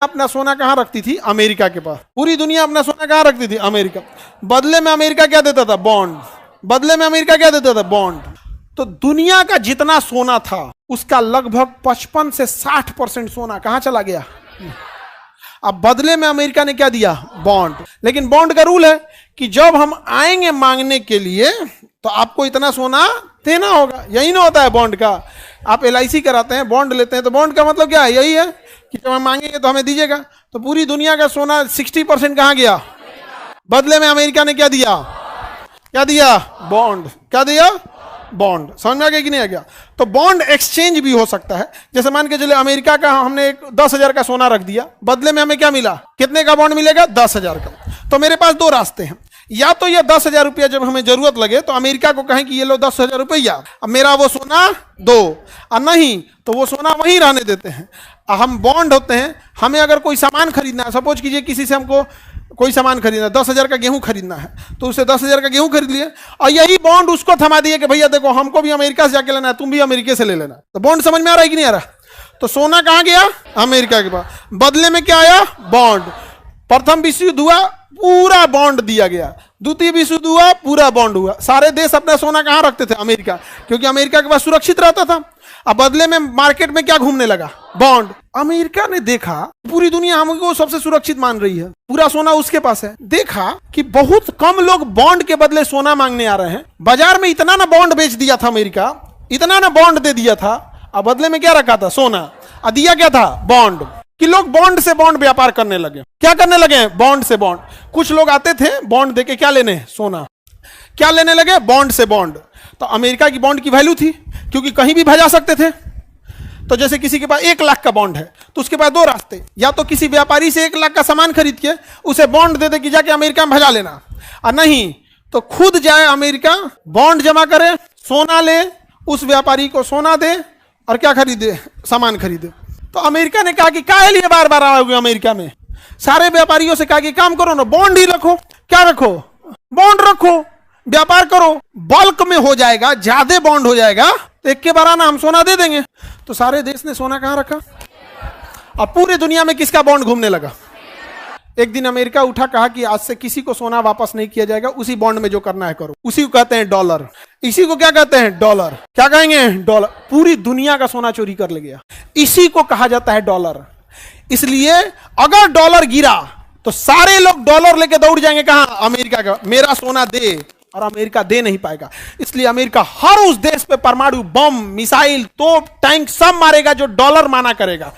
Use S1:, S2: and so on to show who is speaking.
S1: अपना सोना कहां रखती थी? अमेरिका के पास। पूरी दुनिया अपना सोना कहां रखती थी? अमेरिका। बदले में अमेरिका क्या देता था? बॉन्ड। बदले में अमेरिका क्या देता था? बॉन्ड। तो दुनिया का जितना सोना था उसका लगभग 55 से 60% सोना कहां चला गया? अब बदले में अमेरिका ने क्या दिया? बॉन्ड। लेकिन बॉन्ड का रूल है कि जब हम आएंगे मांगने के लिए तो आपको इतना सोना देना होगा। यही ना होता है बॉन्ड का। आप LIC कराते हैं, बॉन्ड लेते हैं, तो बॉन्ड का मतलब क्या है? यही है कि जब हम मांगेंगे तो हमें दीजिएगा। तो पूरी दुनिया का सोना 60% कहां गया? बदले में अमेरिका ने क्या दिया? क्या दिया? बॉन्ड। क्या दिया? बॉन्ड। समझ में आ गया कि नहीं आ गया? तो बॉन्ड एक्सचेंज भी हो सकता है। जैसे मान के चले अमेरिका का हमने एक 10,000 का सोना रख दिया, बदले में हमें क्या मिला? कितने का बॉन्ड मिलेगा? 10,000 का। तो मेरे पास दो रास्ते हैं। या तो ये 10,000 रुपया जब हमें जरूरत लगे तो अमेरिका को कहें कि ये लो 10,000 रुपया, अब मेरा वो सोना दो, और नहीं तो वो सोना वहीं रहने देते हैं। हम बॉन्ड होते हैं, हमें अगर कोई सामान खरीदना है, सपोज कीजिए किसी से हमको कोई सामान खरीदना है, 10,000 का गेहूं खरीदना है, तो उससे 10,000 का गेहूं खरीद लिए और यही बॉन्ड उसको थमा दिए कि भैया देखो हमको भी अमेरिका से जाके लेना है, तुम भी अमेरिका से ले लेना। तो बॉन्ड समझ में आ रहा है कि नहीं आ रहा? तो सोना कहां गया? अमेरिका के पास। बदले में क्या आया? बॉन्ड। प्रथम विश्व युद्ध हुआ, पूरा बॉन्ड दिया गया। द्वितीय विश्व युद्ध हुआ, पूरा बॉन्ड हुआ। सारे देश अपना सोना कहां रखते थे? अमेरिका, क्योंकि अमेरिका के पास सुरक्षित रहता था। अब बदले में मार्केट में क्या घूमने लगा? बॉन्ड। अमेरिका ने देखा पूरी दुनिया हमको सबसे सुरक्षित मान रही है, पूरा सोना उसके पास है। देखा कि बहुत कम लोग बॉन्ड के बदले सोना मांगने आ रहे हैं। बाजार में इतना ना बॉन्ड बेच दिया था अमेरिका, इतना ना बॉन्ड दे दिया था, अब बदले में क्या रखा था? सोना। और दिया क्या था? बॉन्ड। कि लोग बॉन्ड से बॉन्ड व्यापार करने लगे। क्या करने लगे? बॉन्ड से बॉन्ड। कुछ लोग आते थे बॉन्ड देके क्या लेने? सोना। क्या लेने लगे? बॉन्ड से बॉन्ड। तो अमेरिका की बॉन्ड की वैल्यू थी, क्योंकि कहीं भी भेजा सकते थे। तो जैसे किसी के पास 1 लाख का बॉन्ड है तो उसके पास दो रास्ते, या तो किसी व्यापारी से 1 लाख का सामान खरीद के उसे बॉन्ड दे दे कि जाके अमेरिका में भेजा लेना, और नहीं तो खुद जाए अमेरिका, बॉन्ड जमा करे, सोना ले, उस व्यापारी को सोना दे और क्या खरीदे? सामान खरीदे। तो अमेरिका ने कहा कि काहे लिए बार बार आओगे अमेरिका में? सारे व्यापारियों से कहा कि काम करो ना, बॉन्ड ही रखो। क्या रखो? बॉन्ड रखो, व्यापार करो, बल्क में हो जाएगा, ज्यादा बॉन्ड हो जाएगा तो एक के बार आना, हम सोना दे देंगे। तो सारे देश ने सोना कहां रखा? अब पूरी दुनिया में किसका बॉन्ड घूमने लगा? एक दिन अमेरिका उठा, कहा कि आज से किसी को सोना वापस नहीं किया जाएगा, उसी बॉन्ड में जो करना है करो। उसी को कहते हैं डॉलर। इसी को क्या कहते हैं? डॉलर। क्या कहेंगे? डॉलर। पूरी दुनिया का सोना चोरी कर ले गया, इसी को कहा जाता है डॉलर। इसलिए अगर डॉलर गिरा तो सारे लोग डॉलर लेके दौड़ जाएंगे कहां? अमेरिका का। मेरा सोना दे, और अमेरिका दे नहीं पाएगा। इसलिए अमेरिका हर उस देश पे परमाणु बम, मिसाइल, तोप, टैंक सब मारेगा जो डॉलर माना करेगा।